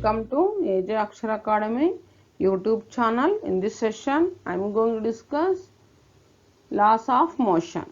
Welcome to AJ Akshara Academy YouTube channel. In this session, I am going to discuss laws of motion.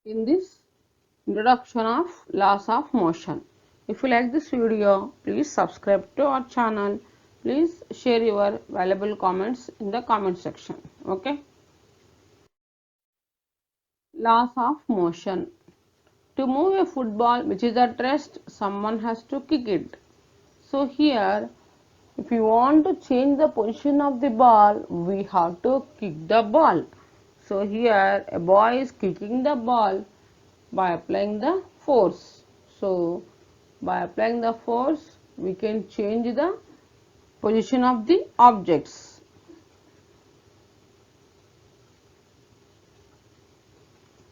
In this introduction of laws of motion. If you like this video, please subscribe to our channel. Please share your valuable comments in the comment section. Okay. Laws of motion. To move a football which is at rest, someone has to kick it. So here, if you want to change the position of the ball, we have to kick the ball. So here a boy is kicking the ball by applying the force. So by applying the force, we can change the position of the objects.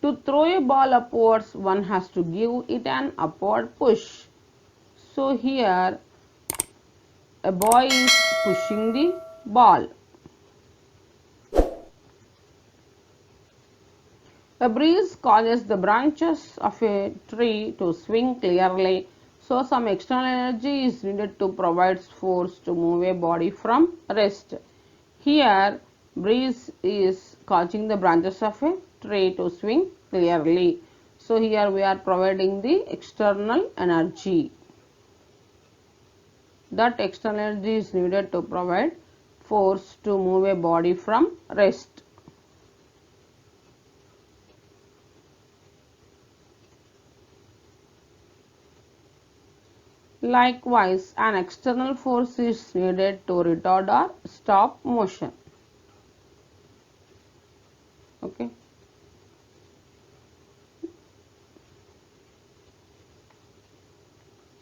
To throw a ball upwards, one has to give it an upward push. So here a boy is pushing the ball. A breeze causes the branches of a tree to swing clearly, so some external energy is needed to provide force to move a body from rest. Here, breeze is causing the branches of a tree to swing clearly. So here we are providing the external energy. That external energy is needed to provide force to move a body from rest. Likewise, an external force is needed to retard or stop motion. Okay.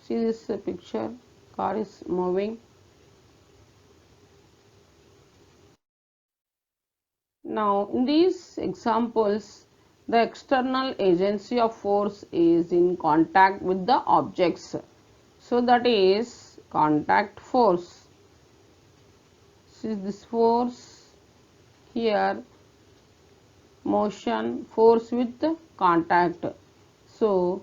See this picture, car is moving. Now, in these examples, the external agency of force is in contact with the objects. So that is contact force. See this force here, motion, force with contact. So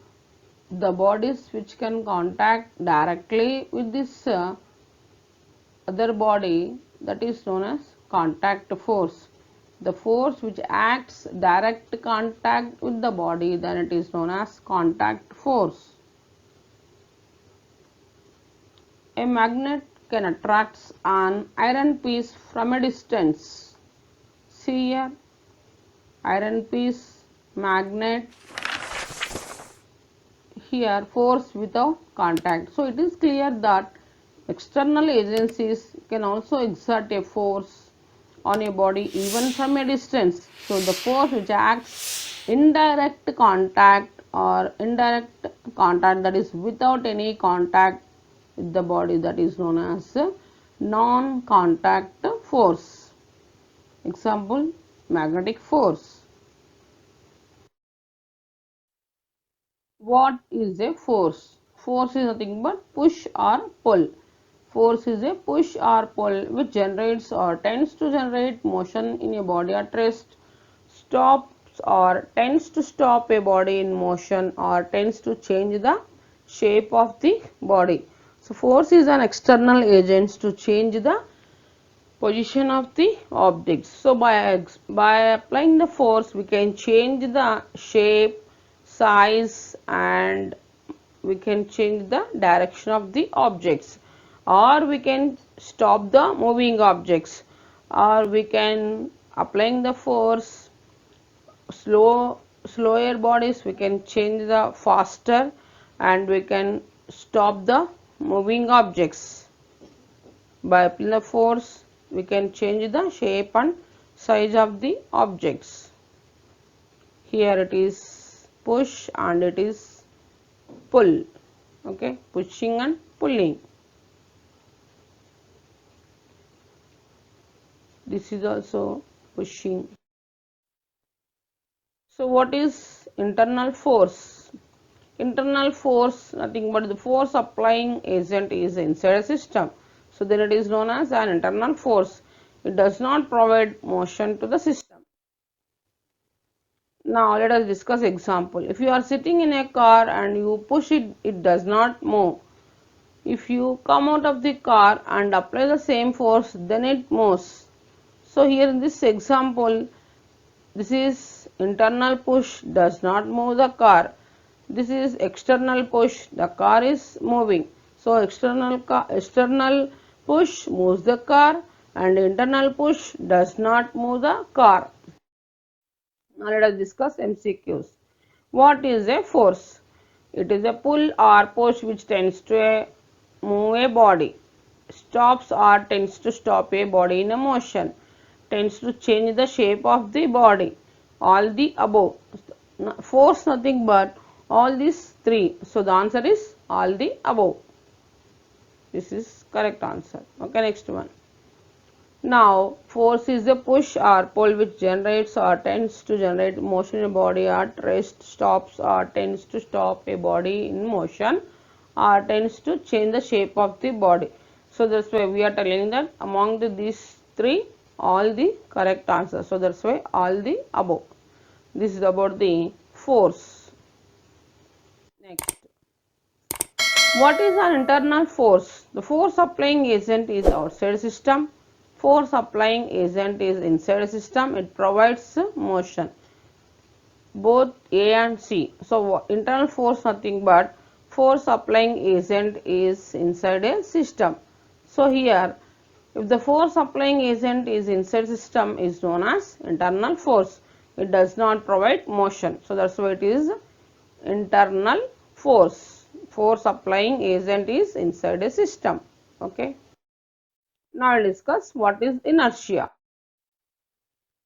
the bodies which can contact directly with this other body, that is known as contact force. The force which acts direct contact with the body, then it is known as contact force. A magnet can attract an iron piece from a distance. See here, iron piece, magnet, here force without contact. So it is clear that external agencies can also exert a force on a body even from a distance. So the force which acts indirect contact or indirect contact, that is without any contact with the body, that is known as non-contact force. Example, magnetic force. What is a force? Force is nothing but push or pull. Force is a push or pull which generates or tends to generate motion in a body at rest, stops or tends to stop a body in motion, or tends to change the shape of the body. So force is an external agent to change the position of the objects. So by applying the force, we can change the shape, size, and we can change the direction of the objects, or we can stop the moving objects, or we can applying the force slower bodies, we can change the faster, and we can stop the moving objects. By applying the force, we can change the shape and size of the objects. Here it is push and it is pull. Okay, pushing and pulling. This is also pushing. So what is internal force? Internal force, nothing but the force applying agent is inside a system. So then it is known as an internal force. It does not provide motion to the system. Now let us discuss example. If you are sitting in a car and you push it, it does not move. If you come out of the car and apply the same force, then it moves. So here in this example, this is internal push, does not move the car. This is external push, the car is moving. So external push moves the car and internal push does not move the car. Now let us discuss MCQs. What is a force? It is a pull or push which tends to move a body. Stops or tends to stop a body in a motion. Tends to change the shape of the body. All the above. Force nothing but all these three. So the answer is all the above. This is correct answer. Okay, next one. Now, force is a push or pull which generates or tends to generate motion in a body at rest, stops or tends to stop a body in motion or tends to change the shape of the body. So, that's why we are telling that among these three, all the correct answers. So, that's why all the above. This is about the force. Next. What is an internal force? The force applying agent is outside system. Force applying agent is inside system. It provides motion. Both A and C. So internal force nothing but force applying agent is inside a system. So here if the force applying agent is inside system is known as internal force. It does not provide motion. So that's why it is internal force. Force applying agent is inside a system. Okay. Now I'll discuss what is inertia.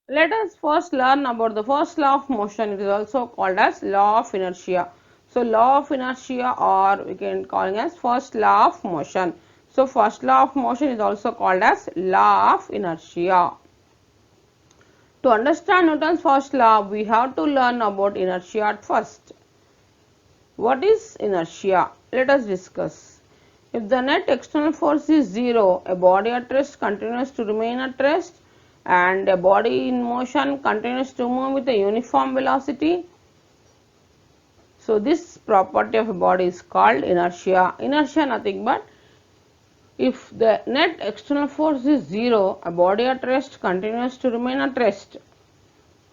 Let us first learn about the first law of motion. It is also called as law of inertia. So law of inertia, or we can call it as first law of motion. So first law of motion is also called as law of inertia. To understand Newton's first law, we have to learn about inertia at first. What is inertia? Let us discuss. If the net external force is 0, a body at rest continues to remain at rest and a body in motion continues to move with a uniform velocity. So this property of a body is called inertia. Inertia nothing but if the net external force is 0, a body at rest continues to remain at rest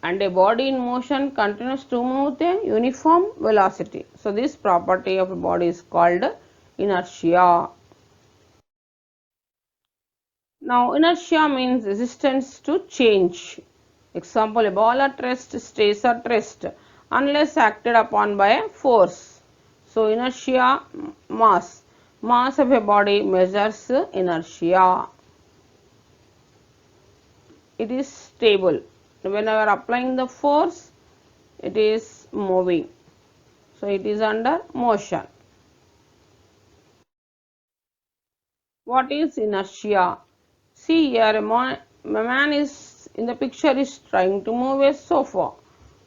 and a body in motion continues to move with a uniform velocity. So this property of a body is called inertia. Now inertia means resistance to change. Example, a ball at rest stays at rest unless acted upon by a force. So inertia, mass. Mass of a body measures inertia. It is stable. Whenever applying the force, it is moving. So it is under motion. What is inertia? See here, a man is in the picture is trying to move a sofa.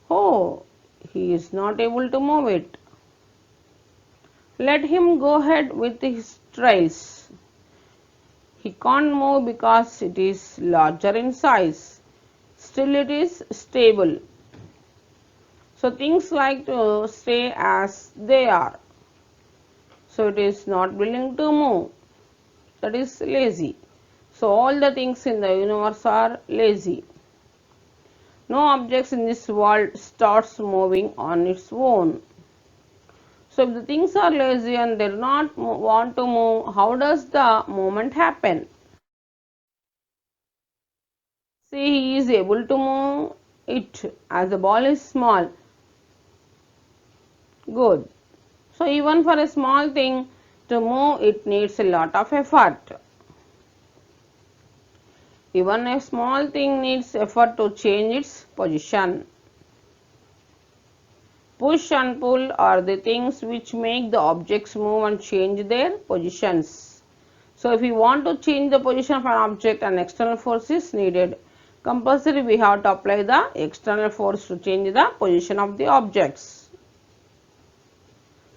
Oh, he is not able to move it. Let him go ahead with his trials. He can't move because it is larger in size. Still it is stable. So things like to stay as they are. So it is not willing to move. That is lazy. So all the things in the universe are lazy. No objects in this world starts moving on its own. So if the things are lazy and they do not want to move, how does the movement happen? See, he is able to move it as the ball is small. Good. So even for a small thing to move, it needs a lot of effort. Even a small thing needs effort to change its position. Push and pull are the things which make the objects move and change their positions. So if we want to change the position of an object, an external force is needed. Compulsory we have to apply the external force to change the position of the objects.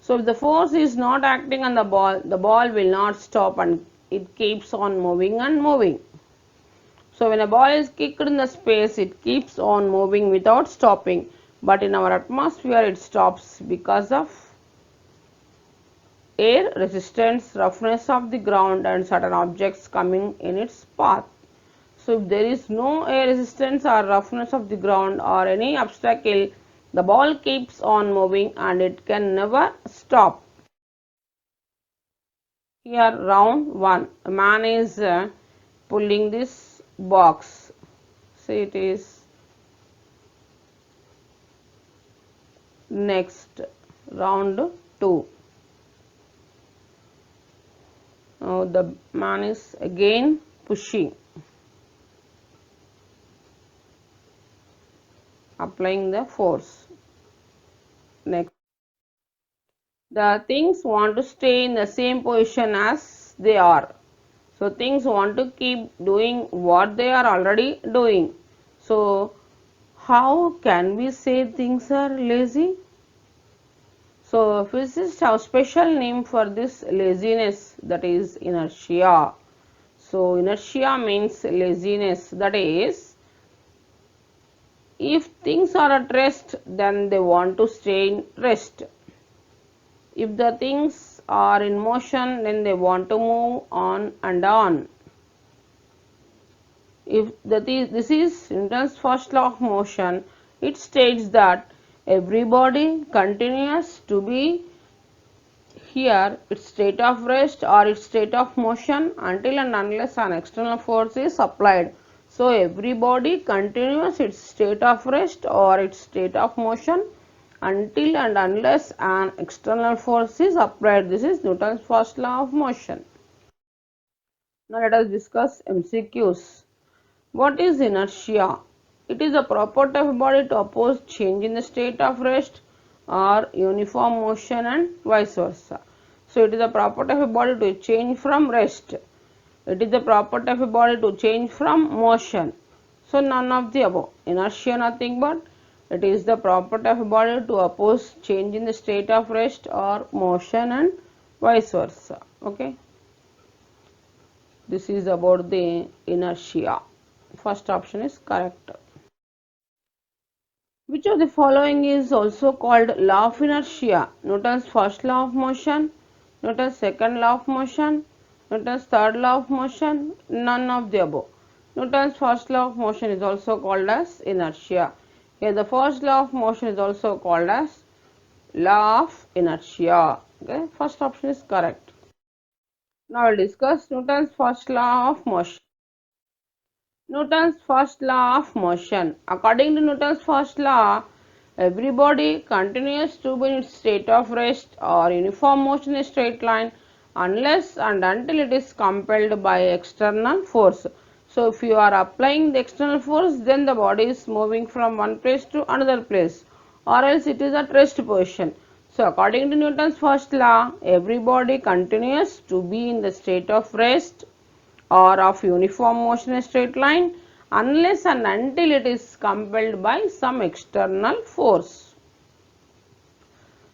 So if the force is not acting on the ball will not stop and it keeps on moving and moving. So when a ball is kicked in the space, it keeps on moving without stopping. But in our atmosphere, it stops because of air resistance, roughness of the ground and certain objects coming in its path. So if there is no air resistance or roughness of the ground or any obstacle, the ball keeps on moving and it can never stop. Here round 1, a man is pulling this box. So it is next round 2. Now the man is again pushing, applying the force. Next, the things want to stay in the same position as they are. So things want to keep doing what they are already doing. So how can we say things are lazy? So physicists have special name for this laziness, that is inertia. So inertia means laziness, that is if things are at rest then they want to stay in rest. If the things are in motion then they want to move on and on. If this is Newton's first law of motion, it states that every body continues to be here its state of rest or its state of motion until and unless an external force is applied. So every body continues its state of rest or its state of motion until and unless an external force is applied. This is Newton's first law of motion. Now let us discuss MCQs. What is inertia? It is a property of a body to oppose change in the state of rest or uniform motion and vice versa. So it is a property of a body to change from rest. It is the property of a body to change from motion. So none of the above. Inertia nothing but it is the property of a body to oppose change in the state of rest or motion and vice versa. Okay. This is about the inertia. First option is correct. Which of the following is also called law of inertia? Newton's first law of motion, Newton's second law of motion, Newton's third law of motion, none of the above. Newton's first law of motion is also called as inertia. Here the first law of motion is also called as law of inertia. Okay, first option is correct. Now we'll discuss Newton's first law of motion. Newton's first law of motion. According to Newton's first law, every body continues to be in its state of rest or uniform motion in a straight line unless and until it is compelled by external force. So if you are applying the external force, then the body is moving from one place to another place, or else it is at rest position. So according to Newton's first law, every body continues to be in the state of rest or of uniform motion in a straight line unless and until it is compelled by some external force.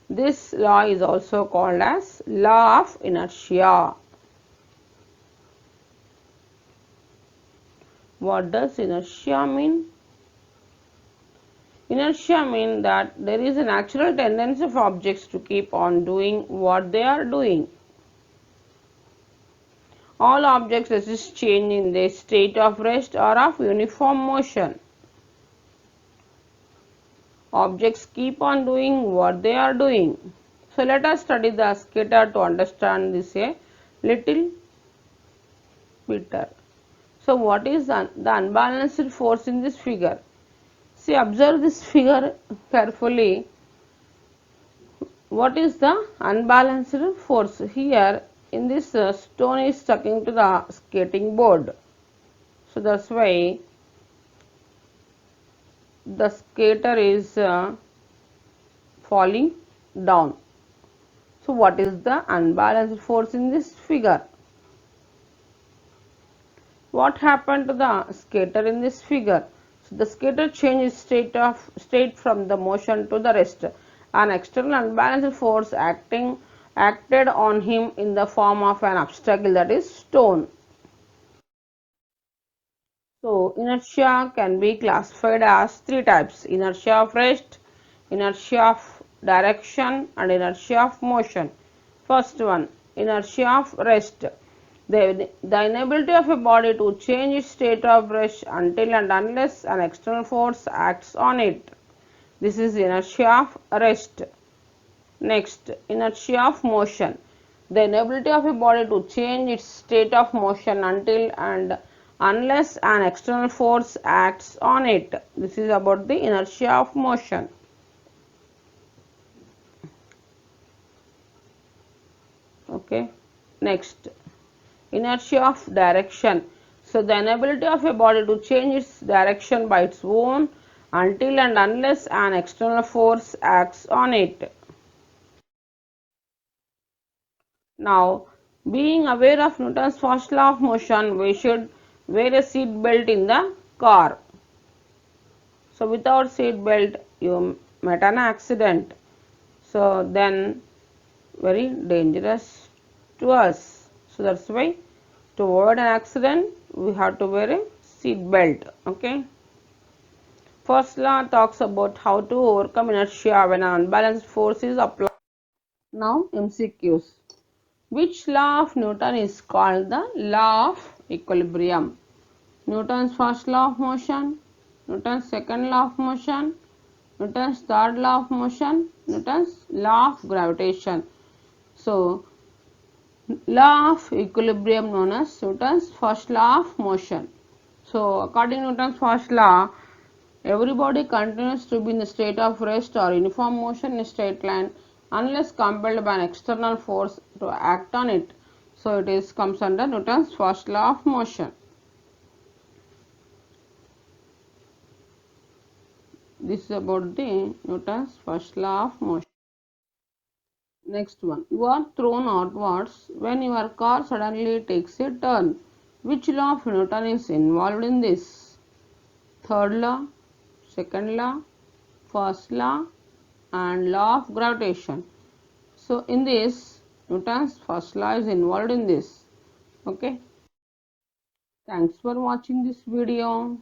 This law is also called as law of inertia. What does inertia mean? Inertia means that there is a natural tendency of objects to keep on doing what they are doing. All objects resist change in their state of rest or of uniform motion. Objects keep on doing what they are doing. So let us study the skater to understand this a little better. So what is the unbalanced force in this figure? See, observe this figure carefully. What is the unbalanced force? Here in this stone is sticking to the skating board. So that's why the skater is falling down. So what is the unbalanced force in this figure? What happened to the skater in this figure? So the skater changed state from the motion to the rest. An external unbalanced force acted on him in the form of an obstacle, that is stone. So inertia can be classified as three types: inertia of rest, inertia of direction and inertia of motion. First one, inertia of rest. The inability of a body to change its state of rest until and unless an external force acts on it. This is inertia of rest. Next, inertia of motion. The inability of a body to change its state of motion until and unless an external force acts on it. This is about the inertia of motion. Okay. Next, inertia of direction. So the inability of a body to change its direction by its own until and unless an external force acts on it. Now, being aware of Newton's first law of motion, we should wear a seat belt in the car. So without seat belt, you met an accident. So then very dangerous to us. So that's why to avoid an accident, we have to wear a seat belt. Okay. First law talks about how to overcome inertia when an unbalanced force is applied. Now MCQs. Which law of Newton is called the law of equilibrium? Newton's first law of motion, Newton's second law of motion, Newton's third law of motion, Newton's law of gravitation. So, law of equilibrium known as Newton's first law of motion. So, according to Newton's first law, every body continues to be in the state of rest or uniform motion in a straight line unless compelled by an external force to act on it. So, it comes under Newton's first law of motion. This is about the Newton's first law of motion. Next one. You are thrown outwards when your car suddenly takes a turn. Which law of Newton is involved in this? Third law, second law, first law and law of gravitation. So in this, Newton's first law is involved in this. Okay. Thanks for watching this video.